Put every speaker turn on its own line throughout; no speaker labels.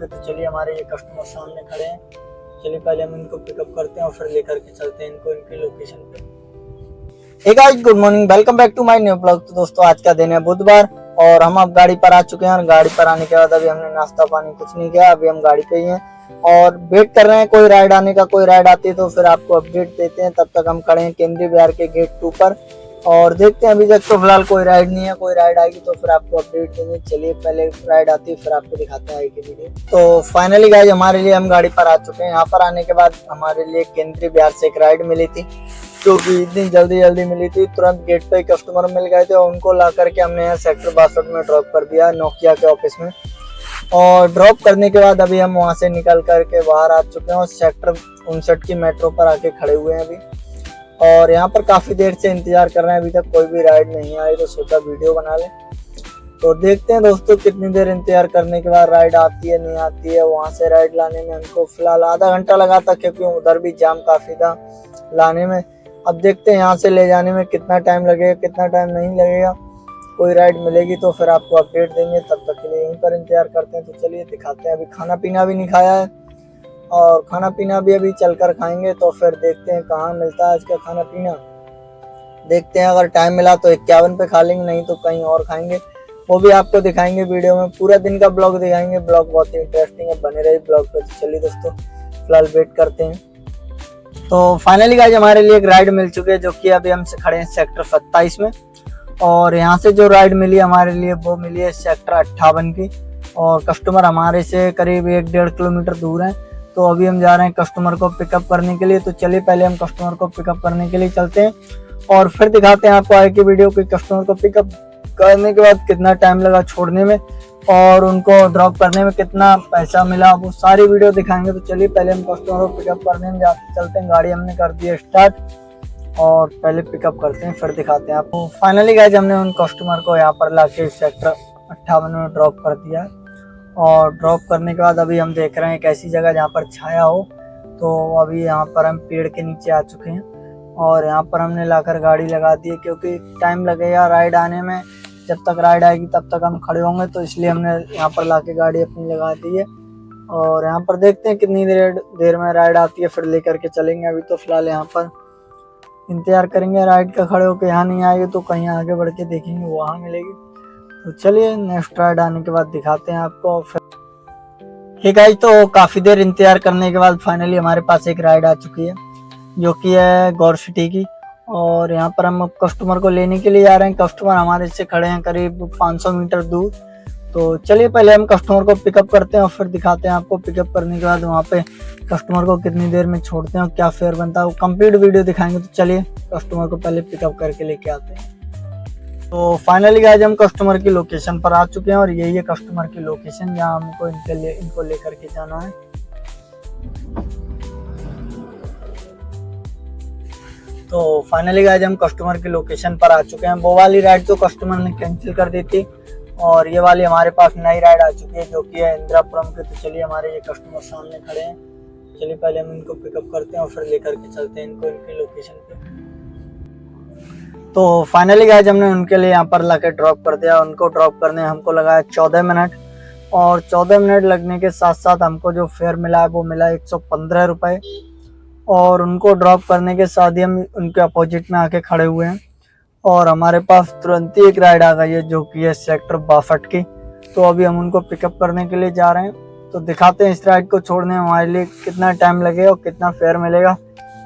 के। तो चलिए हमारे ये कस्टमर सामने खड़े हैं, चलिए पहले हम इनको पिकअप करते हैं और फिर लेकर के चलते हैं इनको इनकी लोकेशन पे। Hey guys, good morning, welcome back to my new blog. तो दोस्तों आज का दिन है बुधवार और हम अब गाड़ी पर आ चुके हैं और गाड़ी पर आने के बाद अभी हमने नाश्ता पानी कुछ नहीं किया, अभी हम गाड़ी पे ही हैं और वेट कर रहे हैं कोई राइड आने का। कोई राइड आती है तो फिर आपको अपडेट देते हैं। तब तक हम खड़े हैं केंद्रीय विहार के गेट 2 पर और देखते हैं। अभी तक तो फिलहाल कोई राइड नहीं है, कोई राइड आएगी तो फिर आपको अपडेट देंगे। चलिए पहले राइड आती है फिर आपको दिखाते हैं आगे की वीडियो। तो फाइनली गाइस हमारे लिए हम गाड़ी पर आ चुके हैं। यहाँ पर आने के बाद हमारे लिए केंद्रीय विहार से एक राइड मिली थी जो कि इतनी जल्दी मिली थी, तुरंत गेट पे कस्टमर मिल गए थे और उनको ला करके हमने यहाँ सेक्टर 62 में ड्रॉप कर दिया नोकिया के ऑफिस में। और ड्रॉप करने के बाद अभी हम वहाँ से निकल करके बाहर आ चुके हैं और सेक्टर 59 की मेट्रो पर आके खड़े हुए हैं अभी। और यहाँ पर काफ़ी देर से इंतजार कर रहे हैं, अभी तक कोई भी राइड नहीं आई तो सोचा वीडियो बना लें। तो देखते हैं दोस्तों कितनी देर इंतजार करने के बाद राइड आती है नहीं आती है। वहाँ से राइड लाने में हमको फिलहाल आधा घंटा लगा था क्योंकि उधर भी जाम काफ़ी था लाने में। अब देखते हैं यहाँ से ले जाने में कितना टाइम लगेगा, कितना टाइम नहीं लगेगा। कोई राइड मिलेगी तो फिर आपको अपडेट देंगे, तब तक के लिए यहीं पर इंतजार करते हैं। तो चलिए दिखाते हैं। अभी खाना पीना भी नहीं खाया है और खाना पीना भी अभी चलकर खाएंगे, तो फिर देखते हैं कहाँ मिलता है आज का खाना पीना। देखते हैं अगर टाइम मिला तो 51 पे खा लेंगे, नहीं तो कहीं और खाएंगे, वो भी आपको दिखाएंगे वीडियो में। पूरा दिन का ब्लॉग दिखाएंगे, ब्लॉग बहुत ही इंटरेस्टिंग है, बने रहिए ब्लॉग पे। तो चलिए दोस्तों फिलहाल वेट करते हैं। तो फाइनली गाइस हमारे लिए एक राइड मिल चुकी है जो कि अभी हमसे खड़े हैं सेक्टर 27 में। और यहाँ से जो राइड मिली हमारे लिए वो मिली है सेक्टर 58 की और कस्टमर हमारे से करीब 1-1.5 किलोमीटर दूर है। तो अभी हम जा रहे हैं कस्टमर को पिकअप करने के लिए। तो चलिए पहले हम कस्टमर को पिकअप करने के लिए चलते हैं और फिर दिखाते हैं आपको आगे की वीडियो कि कस्टमर को पिकअप करने के बाद कितना टाइम लगा छोड़ने में और उनको ड्रॉप करने में कितना पैसा मिला, वो सारी वीडियो दिखाएंगे। तो चलिए पहले हम कस्टमर को पिकअप करने में चलते हैं। गाड़ी हमने कर दी है स्टार्ट और पहले पिकअप करते हैं फिर दिखाते हैं आपको। फाइनली गाइस हमने उन कस्टमर को यहाँ पर लाके सेक्टर 58 में ड्रॉप कर दिया और ड्रॉप करने के बाद अभी हम देख रहे हैं एक ऐसी जगह जहाँ पर छाया हो। तो अभी यहाँ पर हम पेड़ के नीचे आ चुके हैं और यहाँ पर हमने लाकर गाड़ी लगा दी है क्योंकि टाइम लगेगा राइड आने में। जब तक राइड आएगी तब तक हम खड़े होंगे, तो इसलिए हमने यहाँ पर लाके गाड़ी अपनी लगा दी है। और यहाँ पर देखते हैं कितनी देर में राइड आती है फिर लेकर के चलेंगे। अभी तो फिलहाल यहाँ पर इंतजार करेंगे राइड का, खड़े होकर। यहाँ नहीं आएगी तो कहीं आगे बढ़ के देखेंगे वहाँ मिलेगी। तो चलिए नेक्स्ट राइड आने के बाद दिखाते हैं आपको फिर। ठीक है तो काफ़ी देर इंतजार करने के बाद फाइनली हमारे पास एक राइड आ चुकी है जो कि है गौर सिटी की। और यहाँ पर हम कस्टमर को लेने के लिए जा रहे हैं। कस्टमर हमारे से खड़े हैं करीब 500 मीटर दूर। तो चलिए पहले हम कस्टमर को पिकअप करते हैं और फिर दिखाते हैं आपको पिकअप करने के बाद वहाँ पे कस्टमर को कितनी देर में छोड़ते हैं और क्या फेयर बनता है, वो कंप्लीट वीडियो दिखाएंगे। तो चलिए कस्टमर को पहले पिकअप करके लेके आते हैं। तो फाइनली गाइस हम कस्टमर की लोकेशन पर आ चुके हैं और यही है कस्टमर की लोकेशन जहाँ हमको इनको लेकर के जाना है। तो फाइनली गाइस हम कस्टमर की लोकेशन पर आ चुके हैं। वो वाली राइड तो कस्टमर ने कैंसिल कर दी थी और ये वाली हमारे पास नई राइड आ चुकी है जो कि है इंदिरापुरम की। तो चलिए हमारे ये कस्टमर सामने खड़े हैं, चलिए पहले हम इनको पिकअप करते हैं और फिर लेकर के चलते हैं इनको इनकी लोकेशन पे। तो फाइनली गाइस हमने उनके लिए यहाँ पर लाके ड्रॉप कर दिया। उनको ड्रॉप करने हमको लगा 14 मिनट और 14 मिनट लगने के साथ साथ हमको जो फेयर मिला है वो मिला 115 रुपये। और उनको ड्रॉप करने के साथ ही हम उनके अपोजिट में आके खड़े हुए हैं और हमारे पास तुरंत ही एक राइड आ गई है जो कि है सेक्टर 62 की। तो अभी हम उनको पिकअप करने के लिए जा रहे हैं। तो दिखाते हैं इस राइड को छोड़ने में हमारे लिए कितना टाइम लगेगा और कितना फेयर मिलेगा,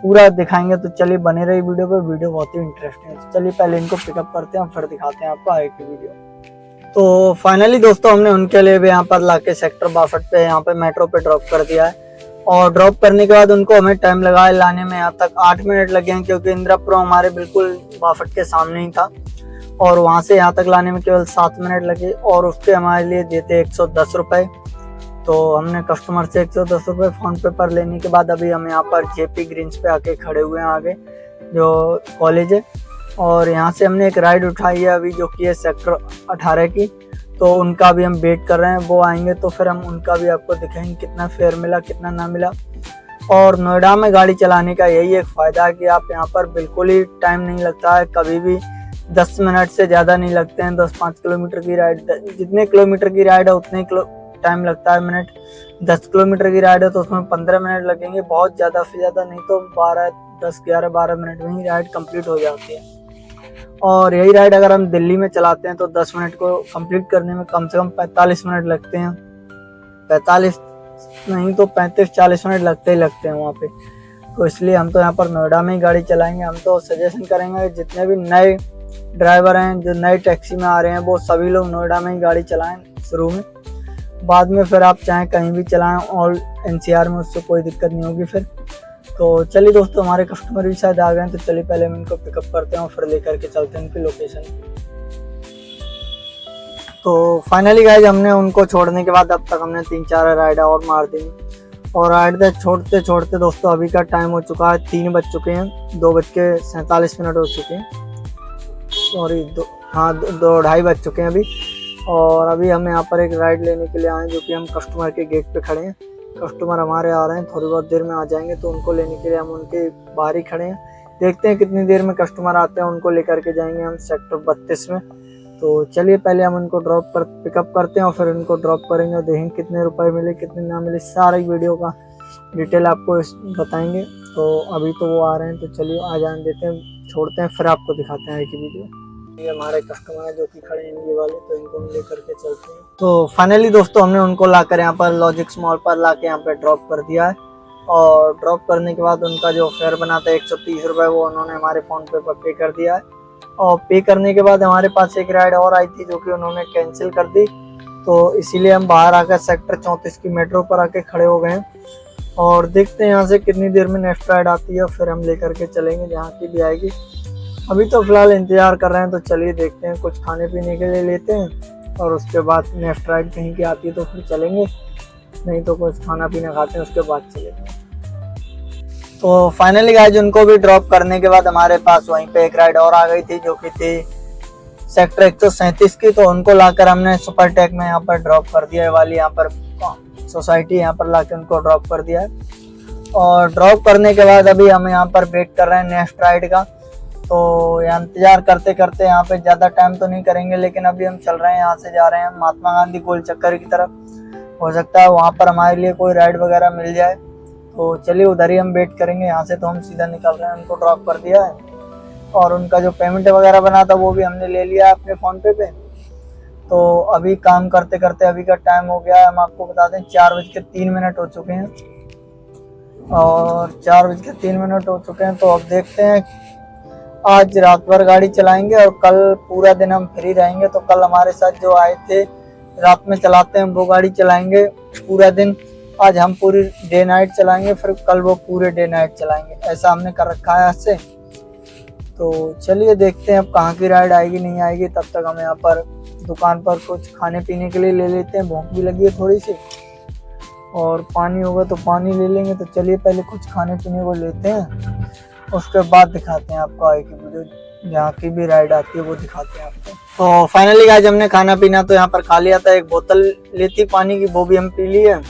पूरा दिखाएंगे। तो चलिए बने रही वीडियो पे, वीडियो बहुत ही इंटरेस्टिंग है। तो चलिए पहले इनको पिकअप करते हैं और फिर दिखाते हैं आपको आगे की वीडियो। तो फाइनली दोस्तों हमने उनके लिए भी यहाँ पर लाके सेक्टर 62 पे यहाँ पे मेट्रो पे ड्रॉप कर दिया है। और ड्रॉप करने के बाद उनको हमें टाइम लगा है लाने में, यहाँ तक 8 मिनट लगे हैं क्योंकि इंदिरापुरम हमारे बिल्कुल 62 के सामने ही था और वहाँ से यहाँ तक लाने में केवल 7 मिनट लगे और उसके हमारे लिए देते 110 रुपये। तो हमने कस्टमर से 110 रुपये फ़ोन पे पर लेने के बाद अभी हम यहाँ पर जेपी ग्रीन्स पे आके खड़े हुए हैं आगे जो कॉलेज है। और यहाँ से हमने एक राइड उठाई है अभी जो कि है सेक्टर 18 की। तो उनका भी हम वेट कर रहे हैं, वो आएंगे तो फिर हम उनका भी आपको दिखाएंगे कितना फेयर मिला कितना ना मिला। और नोएडा में गाड़ी चलाने का यही एक फ़ायदा है कि आप यहाँ पर बिल्कुल ही टाइम नहीं लगता है, कभी भी 10 मिनट से ज़्यादा नहीं लगते हैं। 10-5 किलोमीटर की राइड, जितने किलोमीटर की राइड है उतने टाइम लगता है मिनट। 10 किलोमीटर की राइड है तो उसमें 15 मिनट लगेंगे, बहुत ज़्यादा से ज़्यादा नहीं तो 12 मिनट में ही राइड कंप्लीट हो जाती है। और यही राइड अगर हम दिल्ली में चलाते हैं तो 10 मिनट को कंप्लीट करने में कम से कम 45 मिनट लगते हैं। 45 नहीं तो 35-40 मिनट लगते ही लगते हैं वहाँ पे। तो इसलिए हम तो यहाँ पर नोएडा में ही गाड़ी चलाएंगे। हम तो सजेशन करेंगे जितने भी नए ड्राइवर हैं जो नए टैक्सी में आ रहे हैं वो सभी लोग नोएडा में ही गाड़ी चलाएं शुरू में, बाद में फिर आप चाहें कहीं भी चलाएं ऑल NCR में, उससे कोई दिक्कत नहीं होगी फिर। तो चलिए दोस्तों, हमारे कस्टमर भी शायद आ गए हैं, तो चलिए पहले हम इनको पिकअप करते हैं और फिर लेकर के चलते हैं उनकी लोकेशन। तो फाइनली गाइस हमने उनको छोड़ने के बाद अब तक हमने 3-4 राइड और मार दी और राइड छोड़ते छोड़ते दोस्तों अभी का टाइम हो चुका है 3 बज चुके हैं, 2:47 हो चुके हैं, सॉरी 2:30 बज चुके हैं अभी। और अभी हम यहाँ पर एक राइड लेने के लिए आए जो कि हम कस्टमर के गेट पे खड़े हैं। कस्टमर हमारे आ रहे हैं, थोड़ी बहुत देर में आ जाएंगे, तो उनको लेने के लिए हम उनके बाहर ही खड़े हैं। देखते हैं कितनी देर में कस्टमर आते हैं, उनको लेकर के जाएंगे हम सेक्टर 32 में। तो चलिए पहले हम उनको पिकअप करते हैं और फिर उनको ड्रॉप करेंगे और देखेंगे कितने रुपए मिले कितने ना मिले, सारा वीडियो का डिटेल आपको बताएंगे। तो अभी तो वो आ रहे हैं, तो चलिए आ जाने देते हैं, छोड़ते हैं, फिर आपको दिखाते हैं कि वीडियो। ये हमारे कस्टमर हैं जो कि खड़े हैं ये वाले, तो इनको हम लेकर के चलते हैं। तो फाइनली दोस्तों हमने उनको लाकर यहाँ पर लॉजिक्स मॉल पर ला के यहाँ पे ड्रॉप कर दिया है। और ड्रॉप करने के बाद उनका जो फेयर बना था 130 रुपये वो उन्होंने हमारे फ़ोन पे पर पे कर दिया है। और पे करने के बाद हमारे पास एक राइड और आई थी जो कि उन्होंने कैंसिल कर दी, तो इसीलिए हम बाहर आकर सेक्टर 34 की मेट्रो पर आके खड़े हो गए हैं। और देखते हैं यहाँ से कितनी देर में नेक्स्ट राइड आती है, फिर हम लेकर के चलेंगे जहाँ की भी आएगी। अभी तो फिलहाल इंतज़ार कर रहे हैं, तो चलिए देखते हैं, कुछ खाने पीने के लिए लेते हैं और उसके बाद नेक्स्ट राइड कहीं की आती है तो फिर चलेंगे, नहीं तो कुछ खाना पीना खाते हैं उसके बाद चलेंगे। तो फाइनली गाइस उनको भी ड्रॉप करने के बाद हमारे पास वहीं पे एक राइड और आ गई थी जो कि थी सेक्टर 137 की, तो उनको लाकर हमने सुपर टेक में यहाँ पर ड्रॉप कर दिया है, वाली यहाँ पर सोसाइटी यहाँ पर लाकर उनको ड्रॉप कर दिया है। और ड्रॉप करने के बाद अभी हम यहाँ पर वेट कर रहे हैं नेक्स्ट राइड का। तो यहाँ इंतजार करते करते यहाँ पे ज़्यादा टाइम तो नहीं करेंगे, लेकिन अभी हम चल रहे हैं, यहाँ से जा रहे हैं महात्मा गांधी गोल चक्कर की तरफ। हो सकता है वहाँ पर हमारे लिए कोई राइड वगैरह मिल जाए, तो चलिए उधर ही हम वेट करेंगे। यहाँ से तो हम सीधा निकल रहे हैं, उनको ड्रॉप कर दिया है और उनका जो पेमेंट वगैरह बना था वो भी हमने ले लिया है अपने फ़ोन पे। तो अभी काम करते करते अभी का टाइम हो गया है, हम आपको बता दें 4:03 हो चुके हैं और 4:03 हो चुके हैं। तो अब देखते हैं, आज रात भर गाड़ी चलाएंगे और कल पूरा दिन हम फ्री रहेंगे। तो कल हमारे साथ जो आए थे रात में चलाते हैं वो गाड़ी चलाएंगे पूरा दिन, आज हम पूरी डे नाइट चलाएंगे, फिर कल वो पूरे डे नाइट चलाएंगे, ऐसा हमने कर रखा है आज से। तो चलिए देखते हैं अब कहाँ की राइड आएगी नहीं आएगी। तब तक हम यहाँ पर दुकान पर कुछ खाने पीने के लिए ले लेते हैं, भूख भी लगी है थोड़ी सी, और पानी होगा तो पानी ले लेंगे। तो चलिए पहले कुछ खाने पीने को लेते हैं, उसके बाद दिखाते हैं आपको आगे की वीडियो, जहाँ की भी राइड आती है वो दिखाते हैं आपको। तो फाइनली गाइस हमने खाना पीना तो यहाँ पर खा लिया था, एक बोतल ली थी पानी की वो भी हम पी ली है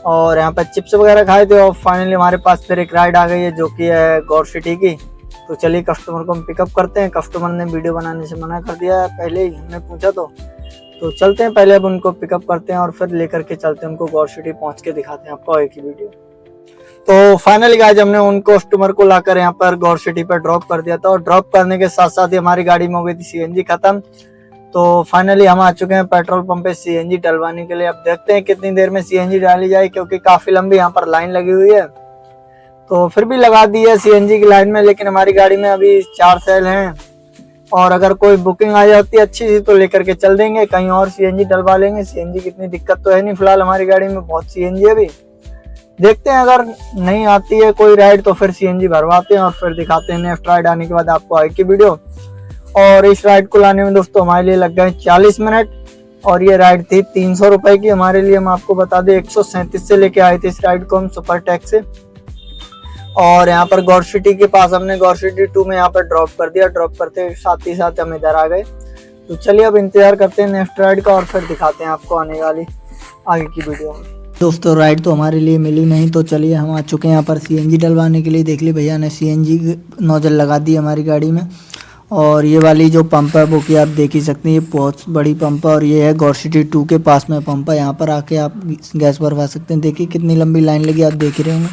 और यहाँ पर चिप्स वगैरह खाए थे। और फाइनली हमारे पास फिर एक राइड आ गई है जो कि है गौर सिटी की। तो चलिए कस्टमर को हम पिकअप करते हैं, कस्टमर ने वीडियो बनाने से मना कर दिया है पहले ही हमने पूछा तो चलते हैं पहले अब उनको पिकअप करते हैं और फिर लेकर के चलते हैं उनको गौर सिटी पहुँच के दिखाते हैं आपको आगे की वीडियो। तो फाइनली गाइस हमने उन कस्टमर को लाकर यहाँ पर गौर सिटी पर ड्रॉप कर दिया था और ड्रॉप करने के साथ साथ ही हमारी गाड़ी में हो गई थी CNG खत्म। तो फाइनली हम आ चुके हैं पेट्रोल पंप पे CNG डलवाने के लिए। अब देखते हैं कितनी देर में CNG डाली जाए, क्योंकि काफी लंबी यहाँ पर लाइन लगी हुई है। तो फिर भी लगा दी है CNG की लाइन में, लेकिन हमारी गाड़ी में अभी 4 सेल हैं और अगर कोई बुकिंग आ जाती है अच्छी सी तो लेकर के चल देंगे, कहीं और CNG डलवा लेंगे। CNG की इतनी दिक्कत तो है नहीं फिलहाल, हमारी गाड़ी में बहुत CNG है अभी। देखते हैं अगर नहीं आती है कोई राइड तो फिर CNG भरवाते हैं और फिर दिखाते हैं नेक्स्ट राइड आने के बाद आपको आगे की वीडियो। और इस राइड को लाने में दोस्तों हमारे लिए लग गए 40 मिनट और ये राइड थी 300 रुपए की हमारे लिए। हम आपको बता दें 137 से लेके आए थे इस राइड को हम सुपर टैक्स से। और यहाँ पर गौर सिटी के पास हमने गौर सिटी 2 में यहाँ पर ड्रॉप कर दिया। ड्रॉप करते साथ ही साथ हम इधर आ गए। तो चलिए अब इंतजार करते हैं नेक्स्ट राइड का और फिर दिखाते हैं आपको आने वाली आगे की वीडियो में। दोस्तों राइड तो हमारे लिए मिली नहीं, तो चलिए हम आ चुके हैं यहाँ पर CNG डलवाने के लिए। देख ली भैया ने CNG नोजल लगा दी हमारी गाड़ी में और ये वाली जो पंप है वो कि आप देख ही सकते हैं, ये बहुत बड़ी पंप है और ये है गौर सिटी 2 के पास में पंप है। यहाँ पर आके आप गैस भरवा सकते हैं। देखिए कितनी लंबी लाइन लगी, आप देख रहे होंगे।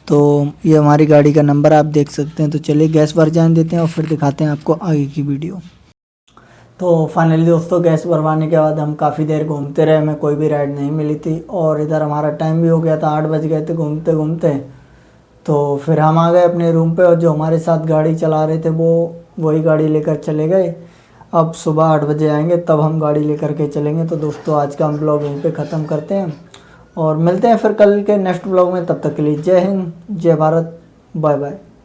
तो ये हमारी गाड़ी का नंबर आप देख सकते हैं। तो चलिए गैस भर जाने देते हैं और फिर दिखाते हैं आपको आगे की वीडियो। तो फाइनली दोस्तों गैस भरवाने के बाद हम काफ़ी देर घूमते रहे, हमें कोई भी राइड नहीं मिली थी और इधर हमारा टाइम भी हो गया था, 8 बज गए थे घूमते घूमते। तो फिर हम आ गए अपने रूम पे और जो हमारे साथ गाड़ी चला रहे थे वो वही गाड़ी लेकर चले गए। अब सुबह 8 बजे आएंगे तब हम गाड़ी लेकर के चलेंगे। तो दोस्तों आज का हम ब्लॉग यहीं पे ख़त्म करते हैं और मिलते हैं फिर कल के नेक्स्ट ब्लॉग में। तब तक के लिए जय हिंद, जय भारत, बाय बाय।